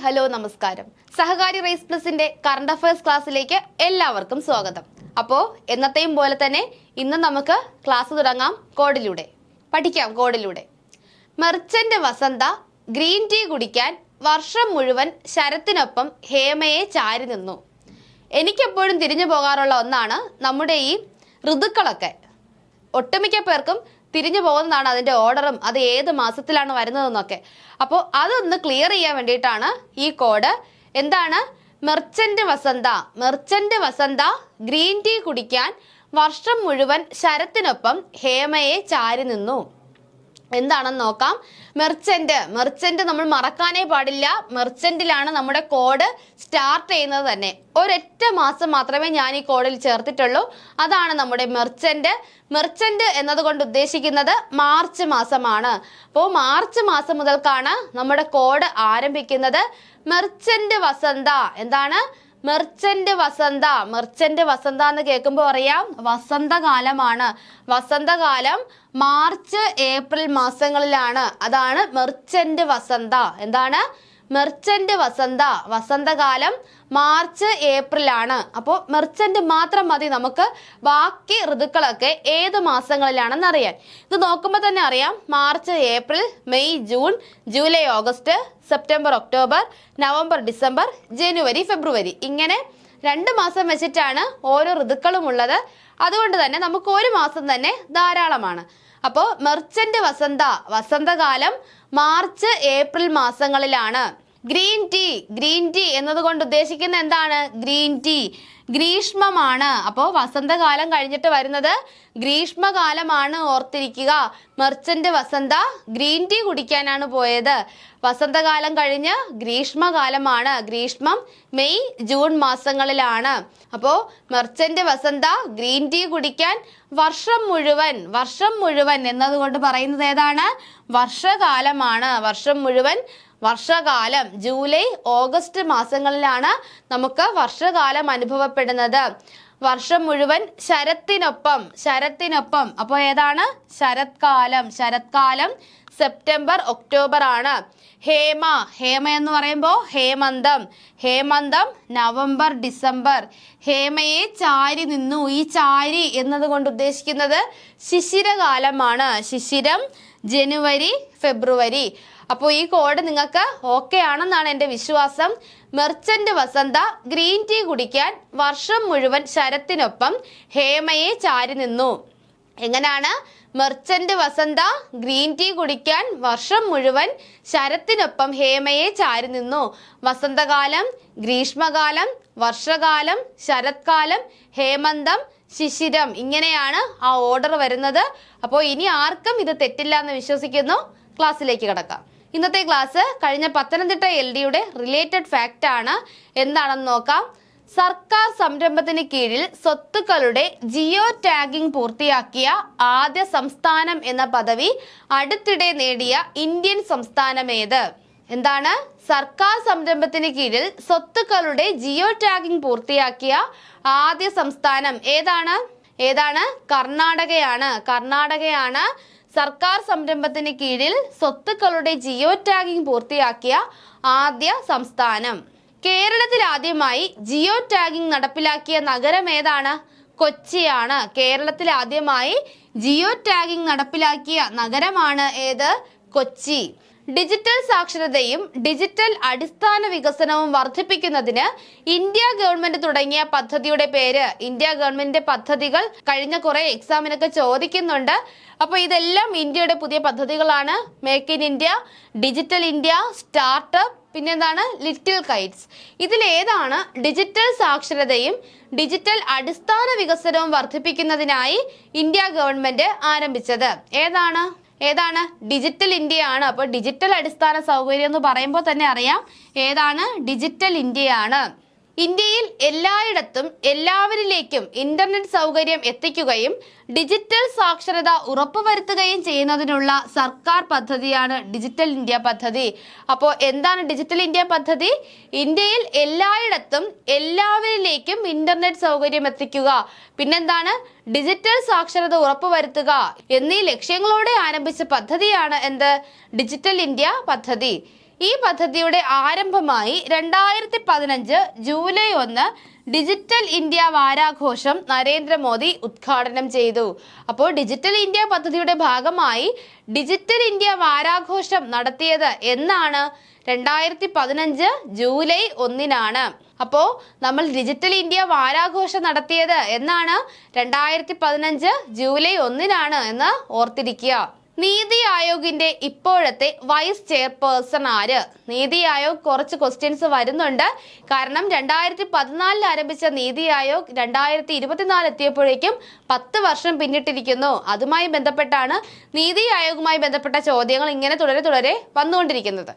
Hello നമസ്കാരം. സഹകാരി raise പ്ലസിന്റെ current affairs ക്ലാസ്സിലേക്ക് എല്ലാവർക്കും സ്വാഗതം. അപ്പോൾ എന്നത്തെയും പോലെ തന്നെ ഇന്ന് നമുക്ക് ക്ലാസ് തുടങ്ങാം. കോഡിലൂടെ പഠിക്കാം. കോഡിലൂടെ മെർച്ചന്റ് വസന്ത ഗ്രീൻ ടീ കുടിക്കാൻ വർഷം മുഴുവൻ ശരത്തിനൊപ്പം ഹേമയെ ചാരി നിന്നു. എനിക്കെപ്പോഴും തിരിഞ്ഞു പോകാറുള്ള ഒന്നാണ് നമ്മുടെ ഈ ഋതുക്കളൊക്കെ. ഒട്ടുമിക്ക പേർക്കും തിരിഞ്ഞു പോകുന്നതാണ് അതിൻ്റെ ഓർഡറും അത് ഏത് മാസത്തിലാണ് വരുന്നതെന്നൊക്കെ. അപ്പോൾ അതൊന്ന് ക്ലിയർ ചെയ്യാൻ വേണ്ടിയിട്ടാണ് ഈ കോഡ്. എന്താണ്? മെർച്ചന്റ് വസന്ത ഗ്രീൻ ടീ കുടിക്കാൻ വർഷം മുഴുവൻ ശരത്തിനൊപ്പം ഹേമയെ ചാരി നിന്നു. എന്താണെന്ന് നോക്കാം. മെർച്ചന്റ് നമ്മൾ മറക്കാനേ പാടില്ല. മെർച്ചന്റിലാണ് നമ്മുടെ കോഡ് സ്റ്റാർട്ട് ചെയ്യുന്നത് തന്നെ. ഒരൊറ്റ മാസം മാത്രമേ ഞാൻ ഈ കോഡിൽ ചേർത്തിട്ടുള്ളൂ. അതാണ് നമ്മുടെ മെർച്ചന്റ് എന്നതുകൊണ്ട് ഉദ്ദേശിക്കുന്നത് മാർച്ച് മാസമാണ്. അപ്പോൾ മാർച്ച് മാസം മുതൽക്കാണ് നമ്മുടെ കോഡ് ആരംഭിക്കുന്നത്. മെർച്ചന്റ് വസന്ത. എന്താണ്? മെർച്ചന്റ് വസന്ത എന്ന് കേൾക്കുമ്പോൾ അറിയാം വസന്തകാലമാണ്. വസന്തകാലം മാർച്ച് ഏപ്രിൽ മാസങ്ങളിലാണ്. അതാണ് മെർച്ചന്റ് വസന്ത. എന്താണ്? മെർച്ചന്റ് വസന്തകാലം മാർച്ച് ഏപ്രിൽ ആണ്. അപ്പോൾ മെർച്ചന്റ് മാത്രം മതി നമുക്ക് ബാക്കി ഋതുക്കളൊക്കെ ഏത് മാസങ്ങളിലാണെന്ന് അറിയാൻ. ഇത് നോക്കുമ്പോൾ തന്നെ അറിയാം. March April May June July August September October November December January February ഇങ്ങനെ 2 മാസം വെച്ചിട്ടാണ് ഓരോ ഋതുക്കളും ഉള്ളത്. അതുകൊണ്ട് തന്നെ നമുക്ക് ഒരു മാസം തന്നെ ധാരാളമാണ്. അപ്പോൾ മെർച്ചന്റ് വസന്തകാലം മാർച്ച് ഏപ്രിൽ മാസങ്ങളിലാണ്. ഗ്രീൻ ടീ എന്നതുകൊണ്ട് ഉദ്ദേശിക്കുന്ന എന്താണ്? ഗ്രീൻ ടീ ഗ്രീഷ്മമാണ്. അപ്പോൾ വസന്തകാലം കഴിഞ്ഞിട്ട് വരുന്നത് ഗ്രീഷ്മകാലമാണ്. ഓർത്തിരിക്കുക. മെർച്ചന്റ് വസന്ത ഗ്രീൻ ടീ കുടിക്കാനാണ് പോയത്. വസന്തകാലം കഴിഞ്ഞ് ഗ്രീഷ്മകാലമാണ്. ഗ്രീഷ്മം മെയ് ജൂൺ മാസങ്ങളിലാണ്. അപ്പോൾ മെർച്ചന്റ് വസന്ത ഗ്രീൻ ടീ കുടിക്കാൻ വർഷം മുഴുവൻ എന്നതുകൊണ്ട് പറയുന്നത് ഏതാണ്? വർഷകാലമാണ്. വർഷകാലം ജൂലൈ ഓഗസ്റ്റ് മാസങ്ങളിലാണ് നമുക്ക് വർഷകാലം അനുഭവപ്പെടുന്നത്. വർഷം മുഴുവൻ ശരത്തിനൊപ്പം അപ്പോൾ ഏതാണ്? ശരത്കാലം സെപ്റ്റംബർ ഒക്ടോബർ ആണ്. ഹേമ എന്ന് പറയുമ്പോൾ ഹേമന്തം നവംബർ ഡിസംബർ. ഹേമയെ ചാരി നിന്നു. ഈ ചാരി എന്നതുകൊണ്ട് ഉദ്ദേശിക്കുന്നത് ശിശിരകാലമാണ്. ശിശിരം ജനുവരി ഫെബ്രുവരി. അപ്പോൾ ഈ കോഡ് നിങ്ങൾക്ക് ഓക്കെ ആണെന്നാണ് എൻ്റെ വിശ്വാസം. മെർച്ചന്റ് വസന്ത ഗ്രീൻ ടീ കുടിക്കാൻ വർഷം മുഴുവൻ ശരത്തിനൊപ്പം ഹേമയെ ചാരി നിന്നു. എങ്ങനെയാണ്? മെർച്ചന്റ് വസന്ത ഗ്രീൻ ടീ കുടിക്കാൻ വർഷം മുഴുവൻ ശരത്തിനൊപ്പം ഹേമയെ ചാരി നിന്നു. വസന്തകാലം, ഗ്രീഷ്മകാലം, വർഷകാലം, ശരത്കാലം, ഹേമന്തം, ശിശിരം ഇങ്ങനെയാണ് ആ ഓർഡർ വരുന്നത്. അപ്പോൾ ഇനി ആർക്കും ഇത് തെറ്റില്ല എന്ന് വിശ്വസിക്കുന്നു. ക്ലാസ്സിലേക്ക് കിടക്കാം. ഇന്നത്തെ ക്ലാസ് കഴിഞ്ഞ പത്തനംതിട്ട LDയുടെ റിലേറ്റഡ് ഫാക്റ്റ് ആണ്. എന്താണെന്ന് നോക്കാം. സർക്കാർ സംരംഭത്തിന് കീഴിൽ സ്വത്തുക്കളുടെ ജിയോ ടാഗിംഗ് പൂർത്തിയാക്കിയ ആദ്യ സംസ്ഥാനം എന്ന പദവി അടുത്തിടെ നേടിയ ഇന്ത്യൻ സംസ്ഥാനം ഏത്? എന്താണ്? സർക്കാർ സംരംഭത്തിന് കീഴിൽ സ്വത്തുക്കളുടെ ജിയോ ടാഗിംഗ് പൂർത്തിയാക്കിയ ആദ്യ സംസ്ഥാനം ഏതാണ്? കർണാടകയാണ്. സർക്കാർ സംരംഭത്തിന് കീഴിൽ സ്വത്തുക്കളുടെ ജിയോ ടാഗിംഗ് പൂർത്തിയാക്കിയ ആദ്യ സംസ്ഥാനം. കേരളത്തിൽ ആദ്യമായി ജിയോ ടാഗിംഗ് നടപ്പിലാക്കിയ നഗരം ഏതാണ്? കൊച്ചിയാണ്. കേരളത്തിൽ ആദ്യമായി ജിയോ ടാഗിംഗ് നടപ്പിലാക്കിയ നഗരമാണ് ഏത്? കൊച്ചി. ഡിജിറ്റൽ സാക്ഷരതയും ഡിജിറ്റൽ അടിസ്ഥാന വികസനവും വർദ്ധിപ്പിക്കുന്നതിന് ഇന്ത്യ ഗവൺമെന്റ് തുടങ്ങിയ പദ്ധതിയുടെ പേര്? ഇന്ത്യ ഗവൺമെന്റിന്റെ പദ്ധതികൾ കഴിഞ്ഞ കുറെ എക്സാമിനൊക്കെ ചോദിക്കുന്നുണ്ട്. അപ്പോൾ ഇതെല്ലാം ഇന്ത്യയുടെ പുതിയ പദ്ധതികളാണ്. Make in India, digital India, startup, പിന്നെന്താണ്? Little kites. ഇതിലേതാണ് ഡിജിറ്റൽ സാക്ഷരതയും ഡിജിറ്റൽ അടിസ്ഥാന വികസനവും വർദ്ധിപ്പിക്കുന്നതിനായി ഇന്ത്യ ഗവൺമെന്റ് ആരംഭിച്ചത്? ഏതാണ്? ഡിജിറ്റൽ ഇന്ത്യ ആണ്. അപ്പോൾ ഡിജിറ്റൽ അടിസ്ഥാന സൗകര്യം എന്ന് പറയുമ്പോൾ തന്നെ അറിയാം ഏതാണ്? ഡിജിറ്റൽ ഇന്ത്യയാണ്. ഇന്ത്യയിൽ എല്ലായിടത്തും എല്ലാവരിലേക്കും ഇന്റർനെറ്റ് സൗകര്യം എത്തിക്കുകയും ഡിജിറ്റൽ സാക്ഷരത ഉറപ്പുവരുത്തുകയും ചെയ്യുന്നതിനുള്ള സർക്കാർ പദ്ധതിയാണ് ഡിജിറ്റൽ ഇന്ത്യ പദ്ധതി. അപ്പോൾ എന്താണ് ഡിജിറ്റൽ ഇന്ത്യ പദ്ധതി? ഇന്ത്യയിൽ എല്ലായിടത്തും എല്ലാവരിലേക്കും ഇന്റർനെറ്റ് സൗകര്യം എത്തിക്കുക, പിന്നെന്താണ്? ഡിജിറ്റൽ സാക്ഷരത ഉറപ്പുവരുത്തുക എന്നീ ലക്ഷ്യങ്ങളോടെ ആരംഭിച്ച പദ്ധതിയാണ് എന്ത്? ഡിജിറ്റൽ ഇന്ത്യ പദ്ധതി. ഈ പദ്ധതിയുടെ ആരംഭമായി 2015 ജൂലൈ 1 ഡിജിറ്റൽ ഇന്ത്യ വാരാഘോഷം നരേന്ദ്രമോദി ഉദ്ഘാടനം ചെയ്തു. അപ്പോൾ ഡിജിറ്റൽ ഇന്ത്യ പദ്ധതിയുടെ ഭാഗമായി ഡിജിറ്റൽ ഇന്ത്യ വാരാഘോഷം നടത്തിയത് എന്നാണ്? 2015 ജൂലൈ 1 അപ്പോ നമ്മൾ ഡിജിറ്റൽ ഇന്ത്യ വാരാഘോഷം നടത്തിയത് എന്നാണ്? 2015 ജൂലൈ 1 എന്ന് ഓർത്തിരിക്കുക. നീതി ആയോഗിന്റെ ഇപ്പോഴത്തെ വൈസ് ചെയർപേഴ്സൺ ആര്? നീതി ആയോഗ് കുറച്ച് ക്വസ്റ്റ്യൻസ് വരുന്നുണ്ട്. കാരണം 2014 ആരംഭിച്ച നീതി ആയോഗ് 2024 എത്തിയപ്പോഴേക്കും 10 വർഷം പിന്നിട്ടിരിക്കുന്നു. അതുമായി ബന്ധപ്പെട്ടാണ് നീതി ആയോഗുമായി ബന്ധപ്പെട്ട ചോദ്യങ്ങൾ ഇങ്ങനെ തുടരെ വന്നുകൊണ്ടിരിക്കുന്നത്.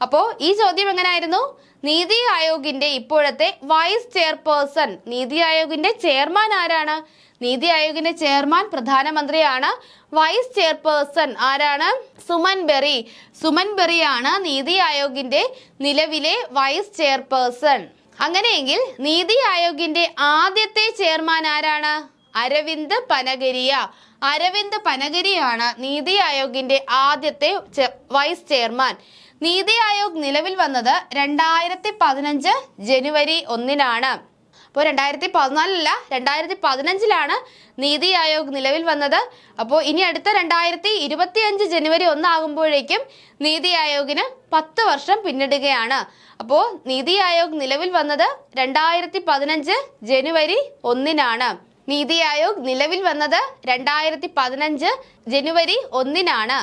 അപ്പോൾ ഈ ചോദ്യം എങ്ങനെയായിരുന്നു? നീതി ആയോഗിന്റെ ഇപ്പോഴത്തെ വൈസ് ചെയർപേഴ്സൺ, നീതി ആയോഗിന്റെ ചെയർമാൻ ആരാണ്? നീതി ആയോഗിന്റെ ചെയർമാൻ പ്രധാനമന്ത്രിയാണ്. വൈസ് ചെയർപേഴ്സൺ ആരാണ്? സുമൻ ബെറി. സുമൻ ബെറിയാണ് നീതി ആയോഗിന്റെ നിലവിലെ വൈസ് ചെയർപേഴ്സൺ. അങ്ങനെയെങ്കിൽ നീതി ആയോഗിന്റെ ആദ്യത്തെ ചെയർമാൻ ആരാണ്? അരവിന്ദ് പനഗരിയ. അരവിന്ദ് പനഗരിയാണ് നീതി ആയോഗിന്റെ ആദ്യത്തെ വൈസ് ചെയർമാൻ. നീതി ആയോഗ് നിലവിൽ വന്നത് 2015 ജനുവരി 1 അപ്പോൾ 2014 2015 നീതി ആയോഗ് നിലവിൽ വന്നത്. അപ്പോൾ ഇനി അടുത്ത 2025 ജനുവരി 1 ആകുമ്പോഴേക്കും നീതി ആയോഗിന് 10 വർഷം പിന്നിടുകയാണ്. അപ്പോൾ നീതി ആയോഗ് നിലവിൽ വന്നത് 2015 ജനുവരി 1 നീതി ആയോഗ് നിലവിൽ വന്നത് 2015 ജനുവരി 1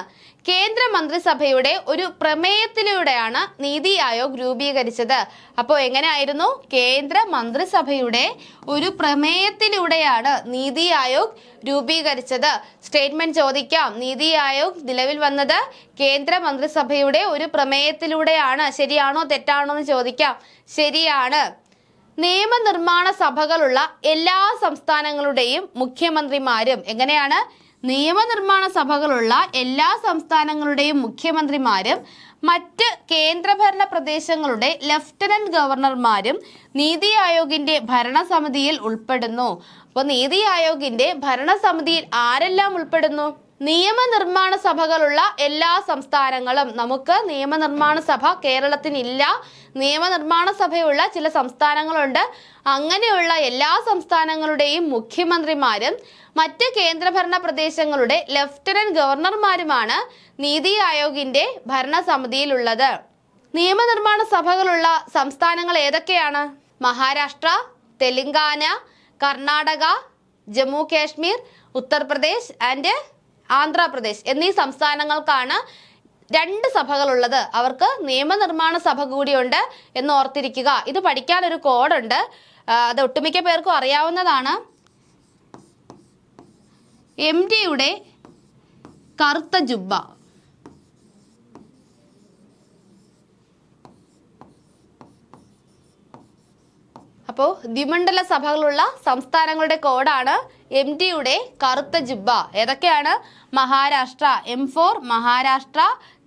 കേന്ദ്ര മന്ത്രിസഭയുടെ ഒരു പ്രമേയത്തിലൂടെയാണ് നീതി ആയോഗ് രൂപീകരിച്ചത്. അപ്പോൾ എങ്ങനെയായിരുന്നു? കേന്ദ്ര മന്ത്രിസഭയുടെ ഒരു പ്രമേയത്തിലൂടെയാണ് നീതി ആയോഗ് രൂപീകരിച്ചത്. സ്റ്റേറ്റ്മെന്റ് ചോദിക്കാം. നീതി ആയോഗ് നിലവിൽ വന്നത് കേന്ദ്ര മന്ത്രിസഭയുടെ ഒരു പ്രമേയത്തിലൂടെയാണ്. ശരിയാണോ തെറ്റാണോ എന്ന് ചോദിക്കാം. ശരിയാണ്. നിയമനിർമ്മാണ സഭകളുള്ള എല്ലാ സംസ്ഥാനങ്ങളുടെയും മുഖ്യമന്ത്രിമാരും എങ്ങനെയാണ്? നിയമനിർമ്മാണ സഭകളുള്ള എല്ലാ സംസ്ഥാനങ്ങളുടെയും മുഖ്യമന്ത്രിമാരും മറ്റ് കേന്ദ്രഭരണ പ്രദേശങ്ങളുടെ ലഫ്റ്റനന്റ് ഗവർണർമാരും നീതി ആയോഗിന്റെ ഭരണസമിതിയിൽ ഉൾപ്പെടുന്നു. അപ്പോൾ നീതി ആയോഗിന്റെ ഭരണസമിതിയിൽ ആരെല്ലാം ഉൾപ്പെടുന്നു? നിയമനിർമ്മാണ സഭകളുള്ള എല്ലാ സംസ്ഥാനങ്ങളും. നമുക്ക് നിയമനിർമ്മാണ സഭ കേരളത്തിനില്ല. നിയമനിർമ്മാണ സഭയുള്ള ചില സംസ്ഥാനങ്ങളുണ്ട്. അങ്ങനെയുള്ള എല്ലാ സംസ്ഥാനങ്ങളുടെയും മുഖ്യമന്ത്രിമാരും മറ്റ് കേന്ദ്രഭരണ പ്രദേശങ്ങളുടെ ലഫ്റ്റനന്റ് ഗവർണർമാരുമാണ് നീതി ആയോഗിന്റെ ഭരണസമിതിയിലുള്ളത്. നിയമനിർമ്മാണ സഭകളുള്ള സംസ്ഥാനങ്ങൾ ഏതൊക്കെയാണ്? മഹാരാഷ്ട്ര, തെലങ്കാന, കർണാടക, ജമ്മു കാശ്മീർ, ഉത്തർപ്രദേശ് ആൻഡ് ആന്ധ്രാപ്രദേശ് എന്നീ സംസ്ഥാനങ്ങൾക്കാണ് 2 സഭകളുള്ളത്. അവർക്ക് നിയമനിർമ്മാണ സഭ കൂടിയുണ്ട് എന്ന് ഓർത്തിരിക്കുക. ഇത് പഠിക്കാൻ ഒരു കോഡുണ്ട്. അത് ഒട്ടുമിക്ക പേർക്കും അറിയാവുന്നതാണ്. MDയുടെ കറുത്ത ജുബ്ബ. അപ്പോൾ ദ്വിമണ്ഡല സഭകളുള്ള സംസ്ഥാനങ്ങളുടെ കോഡാണ് MDയുടെ കറുത്ത ജുബ്ബ. ഏതൊക്കെയാണ്? മഹാരാഷ്ട്ര, M4 മഹാരാഷ്ട്ര,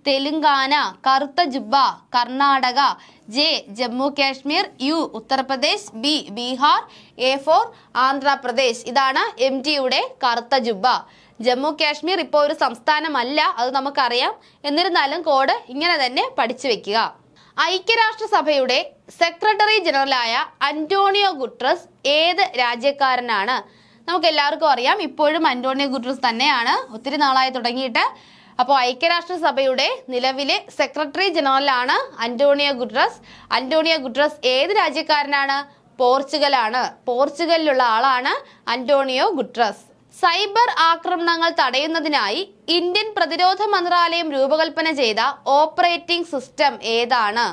തെലുങ്കാന കറുത്ത ജുബ്ബ, Karnataka, J Jammu Kashmir, U Uttar Pradesh, B Bihar, A4 Andhra Pradesh. ഇതാണ് MDയുടെ കറുത്ത ജുബ്ബ. ജമ്മു കാശ്മീർ ഇപ്പോൾ ഒരു സംസ്ഥാനമല്ല, അത് നമുക്കറിയാം. എന്നിരുന്നാലും കോഡ് ഇങ്ങനെ തന്നെ പഠിച്ചു വെക്കുക. ഐക്യരാഷ്ട്രസഭയുടെ സെക്രട്ടറി ജനറലായ അന്റോണിയോ ഗുട്രസ് ഏത് രാജ്യക്കാരനാണ്? നമുക്ക് എല്ലാവർക്കും അറിയാം, ഇപ്പോഴും അന്റോണിയോ ഗുട്രസ് തന്നെയാണ്. ഒത്തിരി നാളായി തുടങ്ങിയിട്ട്. അപ്പോൾ ഐക്യരാഷ്ട്രസഭയുടെ നിലവിലെ സെക്രട്ടറി ജനറലാണ് അന്റോണിയോ ഗുട്രസ്. അന്റോണിയോ ഗുട്രസ് ഏത് രാജ്യക്കാരനാണ്? പോർച്ചുഗലാണ്. പോർച്ചുഗലിലുള്ള ആളാണ് അന്റോണിയോ ഗുട്രസ്. സൈബർ ആക്രമണങ്ങൾ തടയുന്നതിനായി ഇന്ത്യൻ പ്രതിരോധ മന്ത്രാലയം രൂപകൽപ്പന ചെയ്ത ഓപ്പറേറ്റിംഗ് സിസ്റ്റം ഏതാണ്?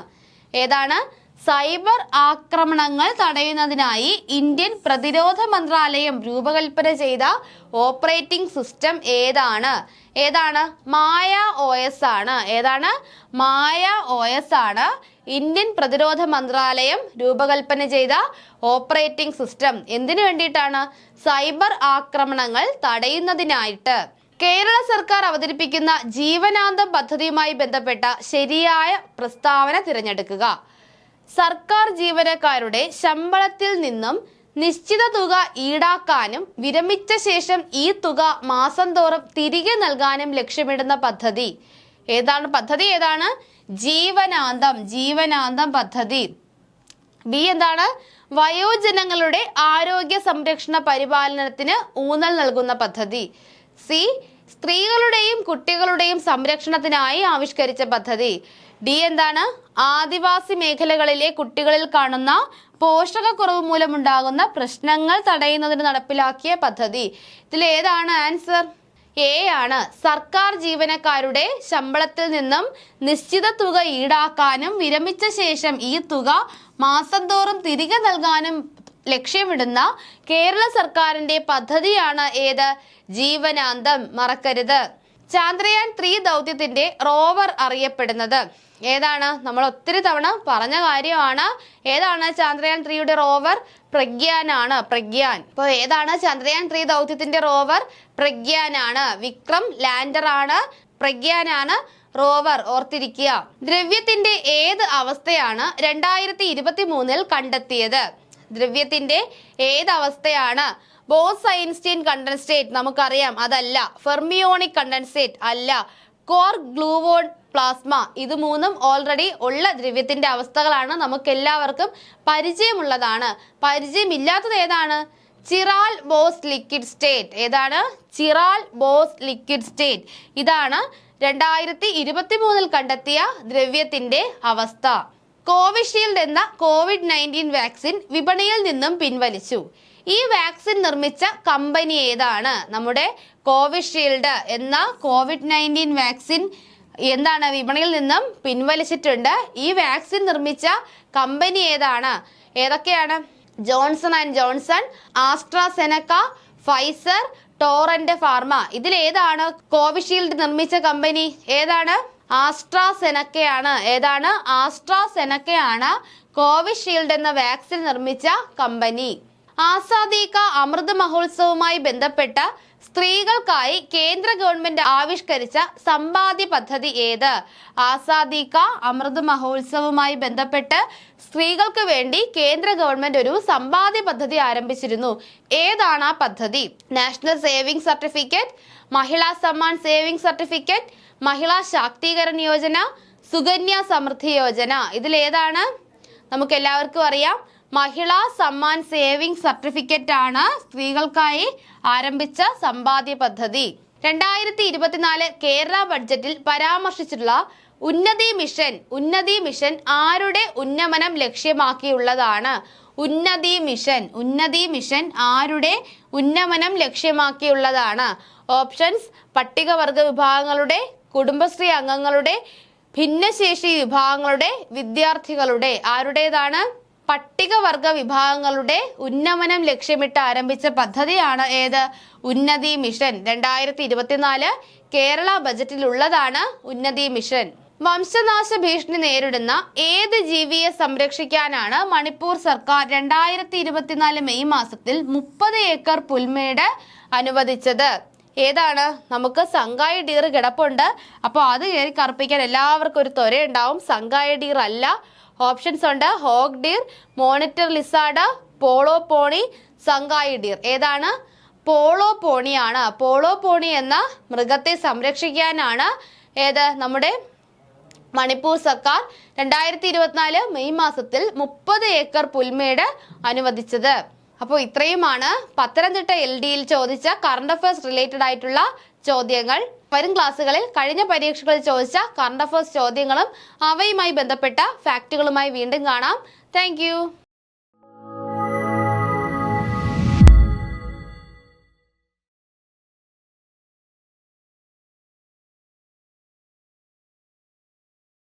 സൈബർ ആക്രമണങ്ങൾ തടയുന്നതിനായി ഇന്ത്യൻ പ്രതിരോധ മന്ത്രാലയം രൂപകൽപ്പന ചെയ്ത ഓപ്പറേറ്റിംഗ് സിസ്റ്റം ഏതാണ്? മായ OS ആണ്. മായ OS ആണ് ഇന്ത്യൻ പ്രതിരോധ മന്ത്രാലയം രൂപകൽപ്പന ചെയ്ത ഓപ്പറേറ്റിംഗ് സിസ്റ്റം. എന്തിനു വേണ്ടിയിട്ടാണ്? സൈബർ ആക്രമണങ്ങൾ തടയുന്നതിനായിട്ട്. കേരള സർക്കാർ അവതരിപ്പിക്കുന്ന ജീവനാന്തം പദ്ധതിയുമായി ബന്ധപ്പെട്ട ശരിയായ പ്രസ്താവന തിരഞ്ഞെടുക്കുക. സർക്കാർ ജീവനക്കാരുടെ ശമ്പളത്തിൽ നിന്നും നിശ്ചിത തുക ഈടാക്കാനും വിരമിച്ച ശേഷം ഈ തുക മാസം തോറും തിരികെ നൽകാനും ലക്ഷ്യമിടുന്ന പദ്ധതി ഏതാണ്? ജീവനാന്തം പദ്ധതി. ബി എന്താണ്? വയോജനങ്ങളുടെ ആരോഗ്യ സംരക്ഷണ പരിപാലനത്തിന് ഊന്നൽ നൽകുന്ന പദ്ധതി. സി സ്ത്രീകളുടെയും കുട്ടികളുടെയും സംരക്ഷണത്തിനായി ആവിഷ്കരിച്ച പദ്ധതി. ഡി എന്താണ്? ആദിവാസി മേഖലകളിലെ കുട്ടികളിൽ കാണുന്ന പോഷകക്കുറവ് മൂലമുണ്ടാകുന്ന പ്രശ്നങ്ങൾ തടയുന്നതിന് നടപ്പിലാക്കിയ പദ്ധതി. ഇതിൽ ഏതാണ് ആൻസർ? എ ആണ്. സർക്കാർ ജീവനക്കാരുടെ ശമ്പളത്തിൽ നിന്നും നിശ്ചിത തുക ഈടാക്കാനും വിരമിച്ച ശേഷം ഈ തുക മാസം തോറും തിരികെ നൽകാനും ലക്ഷ്യമിടുന്ന കേരള സർക്കാരിന്റെ പദ്ധതിയാണ് ഏത്? ജീവനാന്തം. മറക്കരുത്. ചാന്ദ്രയാൻ 3 ദൗത്യത്തിന്റെ റോവർ അറിയപ്പെടുന്നത് ഏതാണ്? നമ്മൾ ഒത്തിരി തവണ പറഞ്ഞ കാര്യമാണ്. ഏതാണ് ചാന്ദ്രയാൻ 3യുടെ റോവർ? പ്രഗ്യാൻ ആണ്. പ്രഗ്യാൻ. ഇപ്പോൾ ഏതാണ് ചാന്ദ്രയാൻ 3 ദൗത്യത്തിന്റെ റോവർ? പ്രഗ്യാൻ ആണ്. വിക്രം ലാൻഡർ ആണ്. പ്രഗ്യാൻ ആണ് റോവർ. ഓർത്തിരിക്കുക. ദ്രവ്യത്തിന്റെ ഏത് അവസ്ഥയാണ് 2023 കണ്ടെത്തിയത്? ദ്രവ്യത്തിന്റെ ഏത് അവസ്ഥയാണ്? ബോസ് ഐൻസ്റ്റീൻ കണ്ടൻസേറ്റ് നമുക്കറിയാം, അതല്ല. ഫെർമിയോണിക് കണ്ടൻസേറ്റ് അല്ല. Cork gluon plasma. ഇത് മൂന്നും ഓൾറെഡി ഉള്ള ദ്രവ്യത്തിന്റെ അവസ്ഥകളാണ്, നമുക്ക് എല്ലാവർക്കും പരിചയമുള്ളതാണ്. പരിചയമില്ലാത്തത് ഏതാണ്? Chiral Bose liquid state. ഏതാണ്? Chiral Bose liquid state. ഇതാണ് 2023 കണ്ടെത്തിയ ദ്രവ്യത്തിന്റെ അവസ്ഥ. കോവിഷീൽഡ് എന്ന COVID-19 വാക്സിൻ വിപണിയിൽ നിന്നും പിൻവലിച്ചു. ഈ വാക്സിൻ നിർമ്മിച്ച കമ്പനി ഏതാണ്? നമ്മുടെ കോവിഷീൽഡ് എന്ന COVID-19 വാക്സിൻ എന്താണ്? വിപണിയിൽ നിന്നും പിൻവലിച്ചിട്ടുണ്ട്. ഈ വാക്സിൻ നിർമ്മിച്ച കമ്പനി ഏതാണ്? ഏതൊക്കെയാണ്? Johnson and Johnson, AstraZeneca, Pfizer, torrent pharma. ഇതിൽ ഏതാണ് കോവിഷീൽഡ് നിർമ്മിച്ച കമ്പനി? ഏതാണ്? ആസ്ട്രാസെനക്കയാണ്. ഏതാണ്? ആസ്ട്രാസെനക്കയാണ് കോവിഷീൽഡ് എന്ന വാക്സിൻ നിർമ്മിച്ച കമ്പനി. ആസാദി കാ അമൃത് മഹോത്സവവുമായി ബന്ധപ്പെട്ട സ്ത്രീകൾക്കായി കേന്ദ്ര ഗവൺമെന്റ് ആവിഷ്കരിച്ച സമ്പാദ്യ പദ്ധതി ഏത്? ആസാദി കാ അമൃത് മഹോത്സവവുമായി ബന്ധപ്പെട്ട് സ്ത്രീകൾക്ക് വേണ്ടി കേന്ദ്ര ഗവൺമെന്റ് ഒരു സമ്പാദ്യ പദ്ധതി ആരംഭിച്ചിരുന്നു. ഏതാണ് ആ പദ്ധതി? നാഷണൽ സേവിംഗ് സർട്ടിഫിക്കറ്റ്, മഹിളാ സമ്മാൻ സേവിംഗ് സർട്ടിഫിക്കറ്റ്, മഹിളാ ശാക്തീകരൺ യോജന, സുകന്യ സമൃദ്ധി യോജന. ഇതിൽ ഏതാണ്? നമുക്ക് എല്ലാവർക്കും അറിയാം, മഹിളാ സമ്മാൻ സേവിംഗ് സർട്ടിഫിക്കറ്റ് ആണ് സ്ത്രീകൾക്കായി ആരംഭിച്ച സമ്പാദ്യ പദ്ധതി. 2024 കേരള ബഡ്ജറ്റിൽ പരാമർശിച്ചിട്ടുള്ള ഉന്നതി മിഷൻ ആരുടെ ഉന്നമനം ലക്ഷ്യമാക്കിയുള്ളതാണ്? ഉന്നതി മിഷൻ ആരുടെ ഉന്നമനം ലക്ഷ്യമാക്കിയുള്ളതാണ്? ഓപ്ഷൻസ്: പട്ടികവർഗ വിഭാഗങ്ങളുടെ, കുടുംബശ്രീ അംഗങ്ങളുടെ, ഭിന്നശേഷി വിഭാഗങ്ങളുടെ, വിദ്യാർത്ഥികളുടെ. ആരുടേതാണ്? പട്ടികവർഗ വിഭാഗങ്ങളുടെ ഉന്നമനം ലക്ഷ്യമിട്ട് ആരംഭിച്ച പദ്ധതിയാണ് ഏത്? ഉന്നതി മിഷൻ. 2024 കേരള ബജറ്റിലുള്ളതാണ് ഉന്നതി മിഷൻ. വംശനാശ ഭീഷണി നേരിടുന്ന ഏത് ജീവിയെ സംരക്ഷിക്കാനാണ് മണിപ്പൂർ സർക്കാർ 2024 മെയ് മാസത്തിൽ 30 ഏക്കർ പുൽമേട് അനുവദിച്ചത്? ഏതാണ്? നമുക്ക് സംഗായി ഡീർ കിടപ്പുണ്ട്, അപ്പോൾ അത് കയറി കറുപ്പിക്കാൻ എല്ലാവർക്കും ഒരു ത്വര ഉണ്ടാവും. സംഗായി ഡീർ അല്ല. ഓപ്ഷൻസ് ഉണ്ട്: hog deer, monitor lizard, polo pony, Sangai deer. ഏതാണ്? പോളോ പോണിയാണ്. പോളോ പോണി എന്ന മൃഗത്തെ സംരക്ഷിക്കാനാണ് ഏത്? നമ്മുടെ മണിപ്പൂർ സർക്കാർ 2024 മെയ് മാസത്തിൽ 30 ഏക്കർ പുൽമേട് അനുവദിച്ചത്. അപ്പോൾ ഇത്രയുമാണ് പത്തനംതിട്ട LDയിൽ ചോദിച്ച കറണ്ട് അഫയേഴ്സ് റിലേറ്റഡ് ആയിട്ടുള്ള ചോദ്യങ്ങൾ. വരും ക്ലാസ്സുകളിൽ കഴിഞ്ഞ പരീക്ഷകളിൽ ചോദിച്ച കറണ്ട് അഫയേഴ്സ് ചോദ്യങ്ങളും അവയുമായി ബന്ധപ്പെട്ട ഫാക്റ്റുകളുമായി വീണ്ടും കാണാം. താങ്ക്